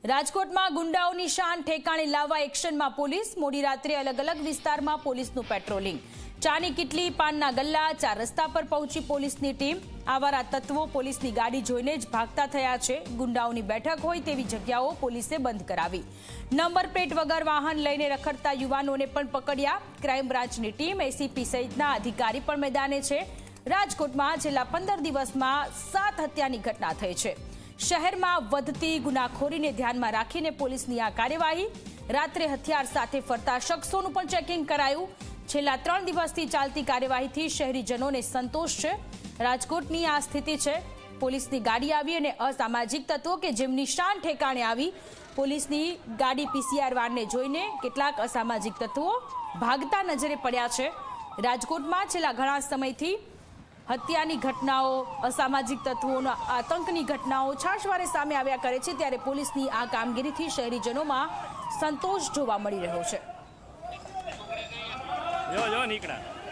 રાજકોટમાં ગુંડાઓની શાન ઠેકાણે લાવવા એક્શનમાં પોલીસ। મોડી રાત્રે અલગ અલગ વિસ્તારમાં પોલીસનું પેટ્રોલિંગ। ચાની કિટલી, પાનના ગલ્લા, 4 રસ્તા પર પહોંચી પોલીસની ટીમ। આવારા તત્વો પોલીસની ગાડી જોઈને જ ભાગતા થયા છે। ગુંડાઓની બેઠક હોય તેવી જગ્યાઓ પોલીસે બંધ કરાવી। નંબર પ્લેટ વગર વાહન લઈને રખડતા યુવાનોને પણ પકડ્યા। ક્રાઇમ બ્રાન્ચની ટીમ, એસીપી સહિતના અધિકારી પણ મેદાને છે। રાજકોટમાં છેલ્લા 15 દિવસમાં 7 હત્યાની ઘટના થઈ છે। શહેરમાં વધતી ગુનાખોરીને ધ્યાનમાં રાખીને પોલીસની આ કાર્યવાહી। રાત્રે હથિયાર સાથે ફરતા શખ્સોનું પણ ચેકિંગ કરાયું। છેલ્લા 3 દિવસથી ચાલતી કાર્યવાહીથી શહેરીજનોને સંતોષ છે। રાજકોટની આ સ્થિતિ છે। પોલીસની ગાડી આવી અને અસામાજિક તત્વો કે જેમની શાન ઠેકાણે આવી, પોલીસની ગાડી પીસીઆર વાનને જોઈને કેટલાક અસામાજિક તત્વો ભાગતા નજરે પડ્યા છે। રાજકોટમાં છેલ્લા ઘણા સમયથી હત્યાની ઘટનાઓ, અસામાજિક તત્વોના આતંકની ઘટનાઓ છાશવારે સામે આવ્યા કરે છે, ત્યારે પોલીસની આ કામગીરીથી શહેરીજનોમાં સંતોષ જોવા મળી રહ્યો છે। જો નીકળ્યા।